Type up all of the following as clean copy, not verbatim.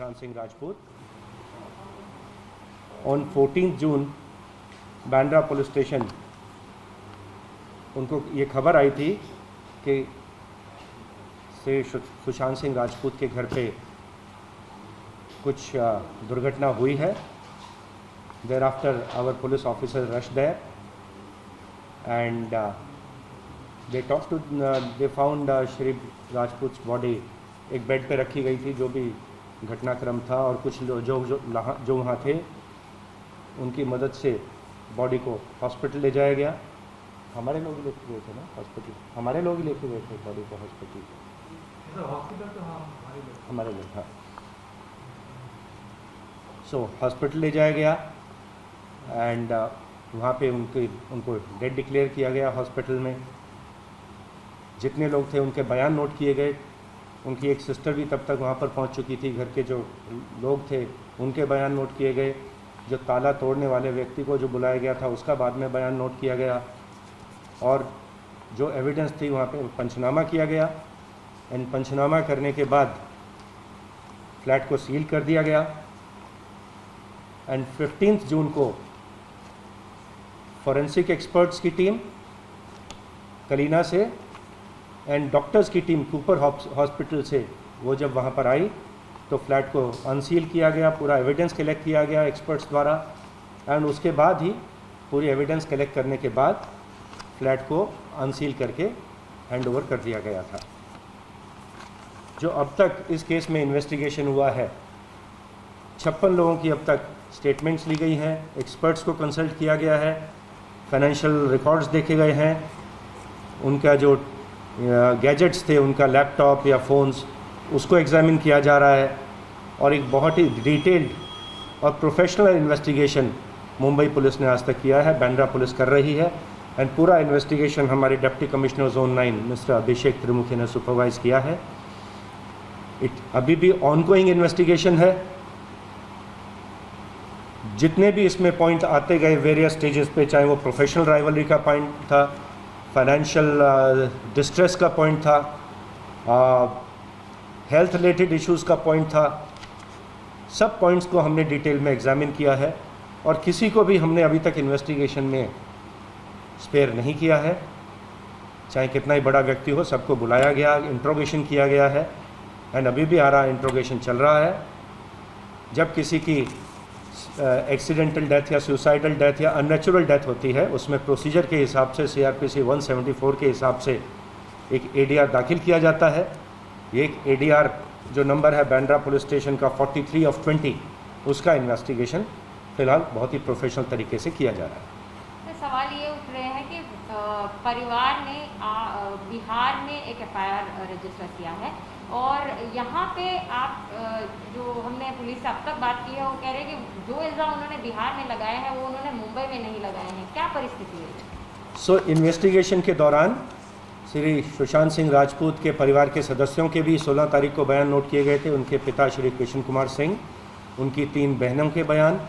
Sushant Singh Rajput. On 14 June Bandra police station उनको ये खबर आई थी कि श्री सुशांत सिंह राजपूत के घर पे कुछ दुर्घटना हुई है। Thereafter our police officer rush there and they found Shri Rajput body एक बेड पे रखी गई थी, जो भी घटनाक्रम था, और कुछ जो वहाँ थे उनकी मदद से बॉडी को हॉस्पिटल ले जाया गया। हमारे लोग ही लेके गए थे ना हॉस्पिटल, हमारे लोग ही लेके गए थे बॉडी को हॉस्पिटल। हमारे लोग, हाँ। सो हॉस्पिटल ले जाया गया एंड वहाँ पे उनको डेड डिक्लेयर किया गया हॉस्पिटल में। जितने लोग थे उनके बयान नोट किए गए। उनकी एक सिस्टर भी तब तक वहाँ पर पहुँच चुकी थी। घर के जो लोग थे उनके बयान नोट किए गए। जो ताला तोड़ने वाले व्यक्ति को जो बुलाया गया था उसका बाद में बयान नोट किया गया, और जो एविडेंस थी वहाँ पे पंचनामा किया गया। एंड पंचनामा करने के बाद फ्लैट को सील कर दिया गया। एंड 15 जून को फॉरेंसिक एक्सपर्ट्स की टीम कलीना से एंड डॉक्टर्स की टीम कूपर हॉस्पिटल से वो जब वहाँ पर आई तो फ्लैट को अनसील किया गया, पूरा एविडेंस कलेक्ट किया गया एक्सपर्ट्स द्वारा। एंड उसके बाद ही पूरी एविडेंस कलेक्ट करने के बाद फ्लैट को अनसील करके हैंड ओवर कर दिया गया था। जो अब तक इस केस में इन्वेस्टिगेशन हुआ है, 56 लोगों की अब तक स्टेटमेंट्स ली गई हैं, एक्सपर्ट्स को कंसल्ट किया गया है, फाइनेंशियल रिकॉर्ड्स देखे गए हैं, उनका जो गैजेट्स थे, उनका लैपटॉप या फ़ोन्स, उसको एग्जामिन किया जा रहा है। और एक बहुत ही डिटेल्ड और प्रोफेशनल इन्वेस्टिगेशन मुंबई पुलिस ने आज तक किया है, बांद्रा पुलिस कर रही है। एंड पूरा इन्वेस्टिगेशन हमारे डिप्टी कमिश्नर जोन 9 मिस्टर अभिषेक त्रिमुखी ने सुपरवाइज किया है। अभी भी ऑनगोइंग इन्वेस्टिगेशन है। जितने भी इसमें पॉइंट आते गए वेरियस स्टेजेस पे, चाहे वो प्रोफेशनल राइवलरी का पॉइंट था, फाइनेंशियल डिस्ट्रेस का पॉइंट था, हेल्थ रिलेटेड इश्यूज़ का पॉइंट था, सब पॉइंट्स को हमने डिटेल में एग्जामिन किया है। और किसी को भी हमने अभी तक इन्वेस्टिगेशन में स्पेयर नहीं किया है, चाहे कितना ही बड़ा व्यक्ति हो, सबको बुलाया गया, इंट्रोगेशन किया गया है। एंड अभी भी आ रहा इंट्रोगेशन चल रहा है। जब किसी की एक्सीडेंटल डेथ या सुसाइडल डेथ या अननेचुरल डेथ होती है, उसमें प्रोसीजर के हिसाब से CRPC 174 के हिसाब से एक ADR दाखिल किया जाता है। ये एक ADR जो नंबर है बांद्रा पुलिस स्टेशन का 43/20, उसका इन्वेस्टिगेशन फ़िलहाल बहुत ही प्रोफेशनल तरीके से किया जा रहा है। तो सवाल ये उठ रहे हैं कि परिवार ने बिहार में एक FIR रजिस्टर किया है, और यहाँ पे आप जो हमने पुलिस से अब तक बात की है, वो कह रहे हैं कि जो इल्ज़ाम उन्होंने बिहार में लगाए हैं वो उन्होंने मुंबई में नहीं लगाए हैं। क्या परिस्थिति है? सो इन्वेस्टिगेशन के दौरान श्री सुशांत सिंह राजपूत के परिवार के सदस्यों के भी 16 तारीख को बयान नोट किए गए थे। उनके पिता श्री कृष्ण कुमार सिंह, उनकी 3 बहनों के बयान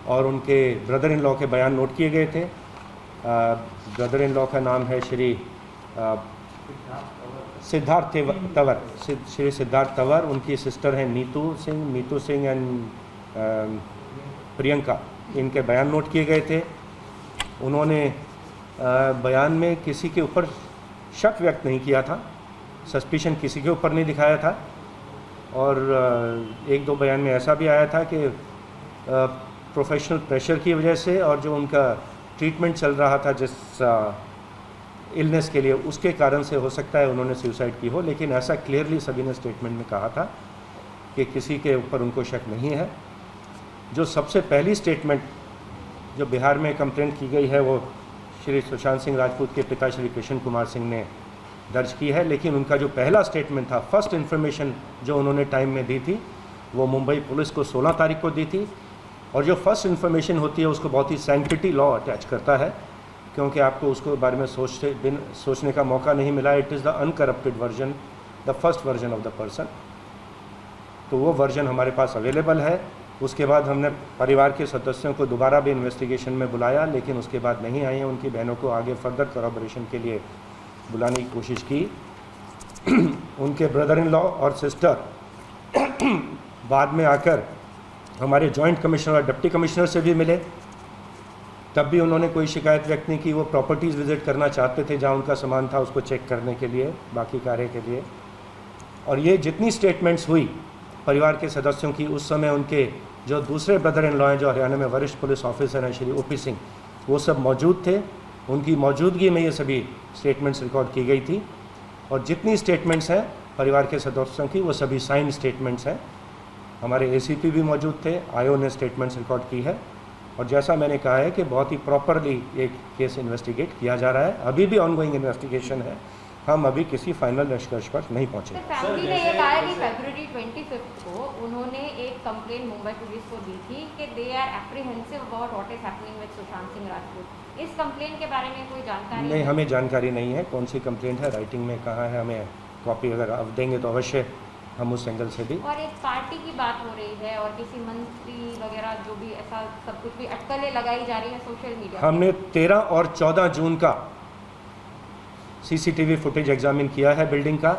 और उनके ब्रदर इन लॉ के बयान नोट किए गए थे। ब्रदर इन लॉ का नाम है श्री सिद्धार्थ तंवर, श्री सिद्धार्थ तंवर। उनकी सिस्टर हैं नीतू सिंह एंड प्रियंका। इनके बयान नोट किए गए थे। उन्होंने बयान में किसी के ऊपर शक व्यक्त नहीं किया था, सस्पिशन किसी के ऊपर नहीं दिखाया था। और 1-2 बयान में ऐसा भी आया था कि प्रोफेशनल प्रेशर की वजह से और जो उनका ट्रीटमेंट चल रहा था जिस इलनेस के लिए, उसके कारण से हो सकता है उन्होंने सुसाइड की हो। लेकिन ऐसा क्लियरली सभी ने स्टेटमेंट में कहा था कि किसी के ऊपर उनको शक नहीं है। जो सबसे पहली स्टेटमेंट जो बिहार में कंप्लेंट की गई है वो श्री सुशांत सिंह राजपूत के पिता श्री कृष्ण कुमार सिंह ने दर्ज की है। लेकिन उनका जो पहला स्टेटमेंट था, फर्स्ट इन्फॉर्मेशन जो उन्होंने टाइम में दी थी, वो मुंबई पुलिस को 16 तारीख को दी थी। और जो फर्स्ट इन्फॉर्मेशन होती है उसको बहुत ही सैंक्टिटी लॉ अटैच करता है, क्योंकि आपको उसके बारे में सोचने का मौका नहीं मिला। It is the uncorrupted version, the first version of the person. तो वो वर्जन हमारे पास अवेलेबल है। उसके बाद हमने परिवार के सदस्यों को दोबारा भी इन्वेस्टिगेशन में बुलाया, लेकिन उसके बाद नहीं आई हैं। उनकी बहनों को आगे फर्दर कोरॉबरेशन के लिए बुलाने की कोशिश की। उनके ब्रदर इन लॉ और सिस्टर बाद में आकर हमारे जॉइंट कमिश्नर और डिप्टी कमिश्नर से भी मिले, तब भी उन्होंने कोई शिकायत व्यक्त नहीं की। वो प्रॉपर्टीज़ विज़िट करना चाहते थे जहाँ उनका सामान था, उसको चेक करने के लिए, बाकी कार्य के लिए। और ये जितनी स्टेटमेंट्स हुई परिवार के सदस्यों की, उस समय उनके जो दूसरे ब्रदर इन लॉ हैं जो हरियाणा में वरिष्ठ पुलिस ऑफिसर हैं श्री OP सिंह, वो सब मौजूद थे। उनकी मौजूदगी में ये सभी स्टेटमेंट्स रिकॉर्ड की गई थी। और जितनी स्टेटमेंट्स हैं परिवार के सदस्यों की, वो सभी साइन स्टेटमेंट्स हैं। हमारे ACP भी मौजूद थे, IO ने स्टेटमेंट्स रिकॉर्ड की है। और जैसा मैंने कहा है कि बहुत ही प्रॉपरली एक केस इन्वेस्टिगेट किया जा रहा है। अभी भी ऑनगोइंग इन्वेस्टिगेशन है, हम अभी किसी फाइनल निष्कर्ष पर नहीं पहुंचे। फैमिली ने ये कहा है कि फरवरी 25 को उन्होंने एक कंप्लेंट मुंबई पुलिस को दी थी कि they are apprehensive about what is happening with Sushant Singh Rajput. इस कंप्लेंट के बारे में कोई जानकारी नहीं, हमें जानकारी नहीं है कौन सी कंप्लेंट है, राइटिंग में कहाँ है, हमें कॉपी अगर आप देंगे तो अवश्य हम उस एंगल से भी। और एक पार्टी की बात हो रही है और किसी मंत्री वगैरह जो भी ऐसा सब कुछ भी अटकलें लगाई जा रही है सोशल मीडिया। हमने 13 और 14 जून का CCTV फुटेज एग्जामिन किया है बिल्डिंग का।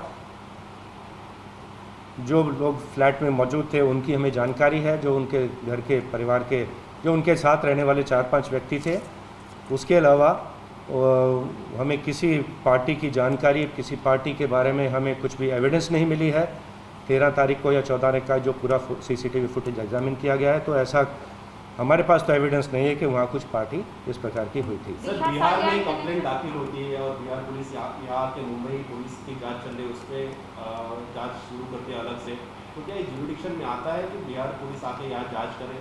जो लोग फ्लैट में मौजूद थे उनकी हमें जानकारी है, जो उनके घर के परिवार के जो उनके साथ रहने वाले 4-5 व्यक्ति थे। उसके अलावा हमें किसी पार्टी की जानकारी, किसी पार्टी के बारे में हमें कुछ भी एविडेंस नहीं मिली है। 13 तारीख को या 14 तारीख का जो पूरा CCTV फुटेज एग्जामिन किया गया है, तो ऐसा हमारे पास तो एविडेंस नहीं है कि वहाँ कुछ पार्टी इस प्रकार की हुई थी। सर, बिहार में कंप्लेंट दाखिल होती है और बिहार पुलिस यहाँ के मुंबई पुलिस की जांच चल रही है, उस पर जांच शुरू करते हैं अलग से, तो क्या ये ज्यूरिडिक्शन में आता है कि बिहार पुलिस आके यहाँ जांच करे?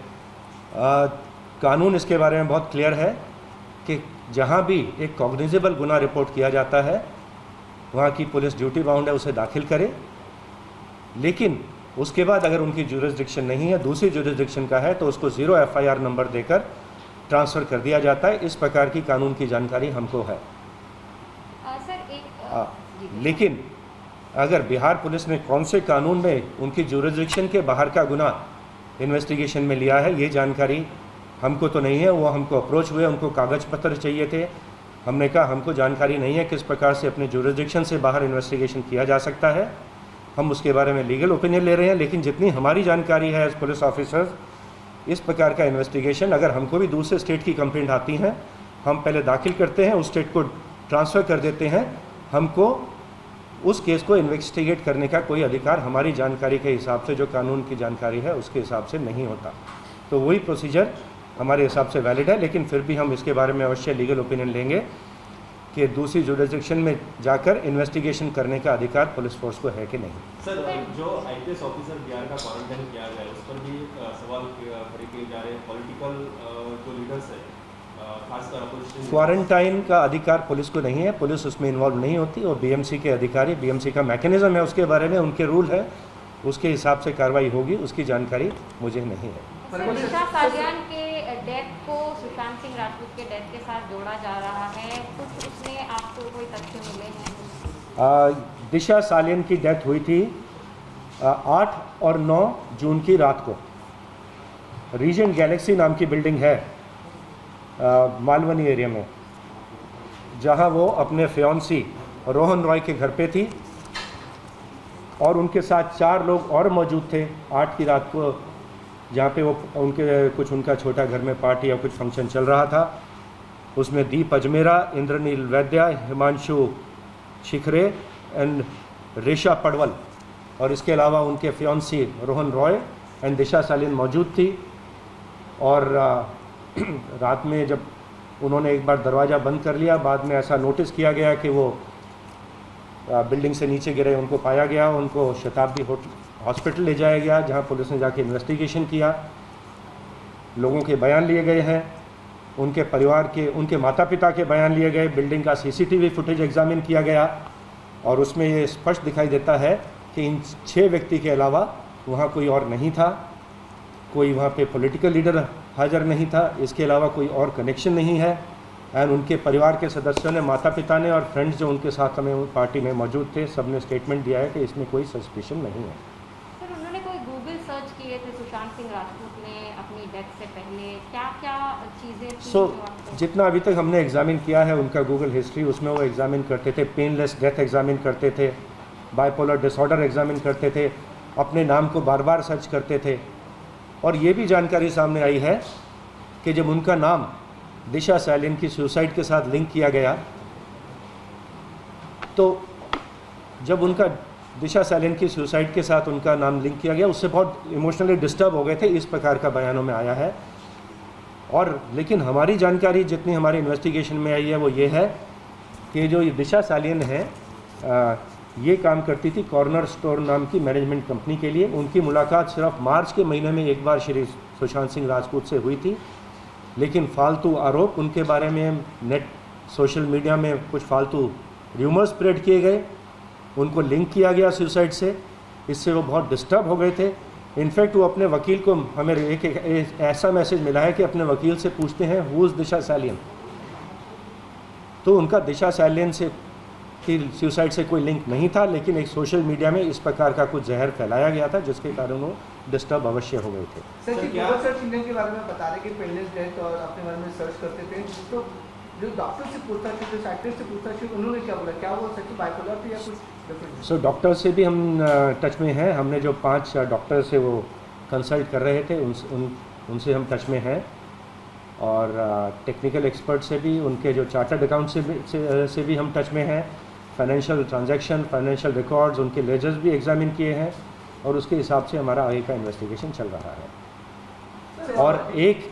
कानून इसके बारे में बहुत क्लियर है कि जहाँ भी एक कॉग्निजेबल गुना रिपोर्ट किया जाता है वहाँ की पुलिस ड्यूटी बाउंड है उसे दाखिल करे। लेकिन उसके बाद अगर उनकी ज्यूरिसडिक्शन नहीं है, दूसरी ज्यूरिसडिक्शन का है, तो उसको 0 FIR नंबर देकर ट्रांसफ़र कर दिया जाता है। इस प्रकार की कानून की जानकारी हमको है। लेकिन अगर बिहार पुलिस ने कौन से कानून में उनकी ज्यूरिसडिक्शन के बाहर का गुना इन्वेस्टिगेशन में लिया है, ये जानकारी हमको तो नहीं है। वो हमको अप्रोच हुए, उनको कागज़ पत्र चाहिए थे। हमने कहा हमको जानकारी नहीं है किस प्रकार से अपने ज्यूरिसडिक्शन से बाहर इन्वेस्टिगेशन किया जा सकता है। हम उसके बारे में लीगल ओपिनियन ले रहे हैं। लेकिन जितनी हमारी जानकारी है एज पुलिस ऑफिसर्स, इस प्रकार का इन्वेस्टिगेशन अगर हमको भी दूसरे स्टेट की कंप्लेंट आती हैं, हम पहले दाखिल करते हैं, उस स्टेट को ट्रांसफ़र कर देते हैं। हमको उस केस को इन्वेस्टिगेट करने का कोई अधिकार हमारी जानकारी के हिसाब से, जो कानून की जानकारी है उसके हिसाब से नहीं होता। तो वही प्रोसीजर हमारे हिसाब से वैलिड है। लेकिन फिर भी हम इसके बारे में अवश्य लीगल ओपिनियन लेंगे कि दूसरी जुरिसडिक्शन में जाकर इन्वेस्टिगेशन करने का अधिकार पुलिस फोर्स को है कि नहीं। सर, जो IPS ऑफिसर बिहार का क्वारंटाइन किया गया है, उस पर भी सवाल खड़े किए जा रहे हैं। पॉलिटिकल जो लीडर्स है, खासकर अपोजिशन, क्वारंटाइन का अधिकार पुलिस को नहीं है, पुलिस उसमें इन्वॉल्व नहीं होती। और BMC के अधिकारी, BMC का मैकेनिज्म है, उसके बारे में उनके रूल है, उसके हिसाब से कार्रवाई होगी, उसकी जानकारी मुझे नहीं है। दिशा सालियान के डेथ को सुशांत सिंह राजपूत के डेथ के साथ जोड़ा जा रहा है, कुछ उसमें आपको कोई तथ्य मिले हैं? दिशा सालियान की डेथ हुई थी 8 और 9 जून की रात को। रीजेंट गैलेक्सी नाम की बिल्डिंग है मालवनी एरिया में, जहां वो अपने फियांसी रोहन रॉय के घर पे थी और उनके साथ 4 लोग और मौजूद थे 8 की रात को, जहाँ पे वो उनका छोटा घर में पार्टी या कुछ फंक्शन चल रहा था। उसमें दीप अजमेरा, इंद्रनील वैद्या, हिमांशु शिखरे एंड रेशा पडवल और इसके अलावा उनके फियांसी रोहन रॉय एंड दिशा सालियान मौजूद थी। और रात में जब उन्होंने एक बार दरवाज़ा बंद कर लिया, बाद में ऐसा नोटिस किया गया कि वो बिल्डिंग से नीचे गिरे, उनको पाया गया, उनको शताब्दी हॉस्पिटल ले जाया गया, जहां पुलिस ने जाके इन्वेस्टिगेशन किया। लोगों के बयान लिए गए हैं, उनके परिवार के, उनके माता पिता के बयान लिए गए, बिल्डिंग का CCTV फुटेज एग्जामिन किया गया और उसमें ये स्पष्ट दिखाई देता है कि इन 6 व्यक्ति के अलावा वहाँ कोई और नहीं था। कोई वहाँ पे पॉलिटिकल लीडर हाजिर नहीं था, इसके अलावा कोई और कनेक्शन नहीं है। एंड उनके परिवार के सदस्यों ने, माता पिता ने और फ्रेंड्स जो उनके साथ हमें पार्टी में मौजूद थे, सब ने स्टेटमेंट दिया है कि इसमें कोई सस्पिशन नहीं है। सर, उन्होंने कोई गूगल सर्च किए थे सुशांत सिंह राजपूत ने अपनी डेथ से पहले, क्या क्या चीज़ें थी? जितना अभी तक हमने एग्जामिन किया है उनका गूगल हिस्ट्री, उसमें वो एग्जामिन करते थे, पेनलेस डेथ एग्जामिन करते थे, बाइपोलर डिसऑर्डर एग्जामिन करते थे। अपने नाम को बार बार सर्च करते थे। और ये भी जानकारी सामने आई है कि जब उनका नाम दिशा सालियन की सुसाइड के साथ लिंक किया गया, तो जब उनका दिशा सालियन की सुसाइड के साथ उनका नाम लिंक किया गया, उससे बहुत इमोशनली डिस्टर्ब हो गए थे, इस प्रकार का बयानों में आया है। और लेकिन हमारी जानकारी जितनी हमारे इन्वेस्टिगेशन में आई है वो ये है कि जो ये दिशा सालियन है ये काम करती थी कॉर्नर स्टोर नाम की मैनेजमेंट कंपनी के लिए। उनकी मुलाकात सिर्फ मार्च के महीने में एक बार श्री सुशांत सिंह राजपूत से हुई थी, लेकिन फालतू आरोप उनके बारे में नेट सोशल मीडिया में कुछ फालतू र्यूमर्स स्प्रेड किए गए, उनको लिंक किया गया सुसाइड से। इससे वो बहुत डिस्टर्ब हो गए थे। इनफैक्ट वो अपने वकील को, हमें एक ऐसा मैसेज मिला है कि अपने वकील से पूछते हैं हु इज़ दिशा सालियन। तो उनका दिशा सालियन से की सुसाइड से कोई लिंक नहीं था, लेकिन एक सोशल मीडिया में इस प्रकार का कुछ जहर फैलाया गया था जिसके कारण वो डिस्टर्ब अवश्य हो गए थे। सर गूगल सर्च इंजन के बारे में बता रहे कि पहले डेथ और अपने बारे में सर्च करते थे, तो जो डॉक्टर से पूछता था, जो साइकिट्रिस्ट से पूछता था, उन्होंने क्या बोला, क्या वो सच बाइपोलर थे या कुछ डिफरेंट? सो डॉक्टर से भी हम टच में हैं। हमने जो 5 डॉक्टर से वो कंसल्ट कर रहे थे उनसे हम टच में हैं, और टेक्निकल एक्सपर्ट से भी, उनके जो चार्टर्ड अकाउंट से भी हम टच में हैं। फाइनेंशियल ट्रांजैक्शन, फाइनेंशियल रिकॉर्ड्स, उनके लेजर्स भी एग्जामिन किए हैं, और उसके हिसाब से हमारा आगे का इन्वेस्टिगेशन चल रहा है। और एक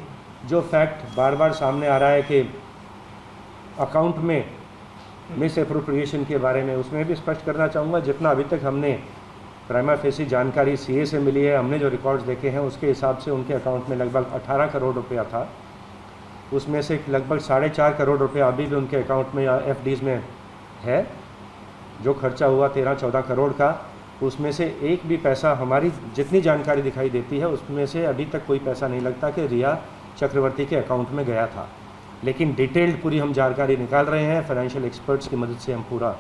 जो फैक्ट बार बार सामने आ रहा है कि अकाउंट में मिस एप्रोप्रिएशन के बारे में, उसमें भी स्पष्ट करना चाहूँगा, जितना अभी तक हमने प्राइमा फेसी जानकारी सीए से मिली है, हमने जो रिकॉर्ड्स देखे हैं उसके हिसाब से उनके अकाउंट में लगभग 18 करोड़ रुपया था। उसमें से लगभग 4.5 करोड़ रुपया अभी भी उनके अकाउंट में या एफडीज़ में है। जो खर्चा हुआ 13-14 करोड़ का, उसमें से एक भी पैसा, हमारी जितनी जानकारी दिखाई देती है उसमें से अभी तक कोई पैसा नहीं लगता कि रिया चक्रवर्ती के अकाउंट में गया था। लेकिन डिटेल्ड पूरी हम जानकारी निकाल रहे हैं, फाइनेंशियल एक्सपर्ट्स की मदद से हम पूरा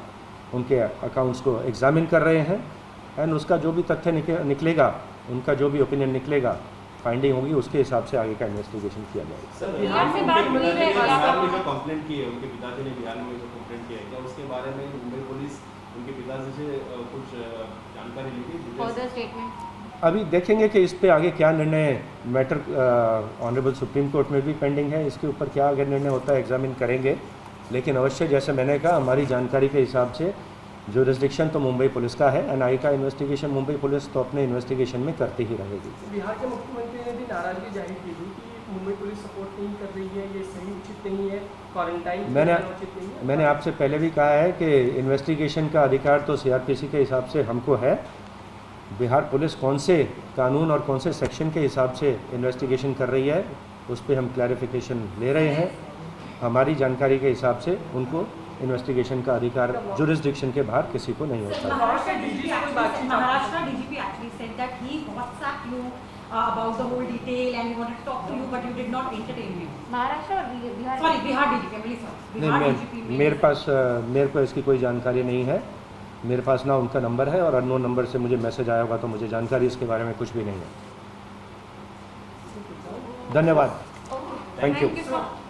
उनके अकाउंट्स को एग्जामिन कर रहे हैं, एंड उसका जो भी तथ्य निकलेगा, उनका जो भी ओपिनियन निकलेगा, फाइंडिंग होगी, उसके हिसाब से आगे का इन्वेस्टिगेशन किया जाएगा। सर बिहार से बात हुई है, बिहार में जो कंप्लेंट की है, उनके पिताजी ने बिहार में जो कंप्लेंट किया है, क्या उसके बारे में मुंबई पुलिस उनके पिताजी से कुछ जानकारी ली थी? फर्दर स्टेटमेंट अभी देखेंगे कि इस पे आगे क्या निर्णय, मैटर ऑनरेबल सुप्रीम कोर्ट में भी पेंडिंग है, इसके ऊपर क्या आगे निर्णय होता है एग्जामिन करेंगे। लेकिन अवश्य जैसे मैंने कहा, हमारी जानकारी के हिसाब से जुरिस्डिक्शन तो मुंबई पुलिस का है, एंड आगे का इन्वेस्टिगेशन मुंबई पुलिस तो अपने इन्वेस्टिगेशन में करती ही रहेगी। बिहार के मुख्यमंत्री ने भी नाराजगी जाहिर की थी कि मुंबई पुलिस सपोर्ट नहीं कर रही है, ये सही उचित नहीं है, क्वारंटाइन उचित नहीं है। मैंने आपसे पहले भी कहा है कि इन्वेस्टिगेशन का अधिकार तो सीआरपीसी के हिसाब से हमको है। बिहार पुलिस कौन से कानून और कौन से सेक्शन के हिसाब से इन्वेस्टिगेशन कर रही है, उस पर हम क्लैरिफिकेशन ले रहे हैं। हमारी जानकारी के हिसाब से उनको इन्वेस्टिगेशन का अधिकार जुरिस्डिक्शन के बाहर किसी को नहीं होता। Maharashtra DGP actually said that he WhatsApped you about the whole detail and he wanted to talk to you, but you did not entertain him. Maharashtra और Bihar Sorry, Bihar DGP. I'm really sorry. Bihar DGP. मेरे को इसकी कोई जानकारी नहीं है। मेरे पास ना उनका नंबर है, और अननोन नंबर से मुझे मैसेज आया होगा तो मुझे जानकारी इसके बारे में कुछ भी नहीं है। धन्यवाद, थैंक यू। सर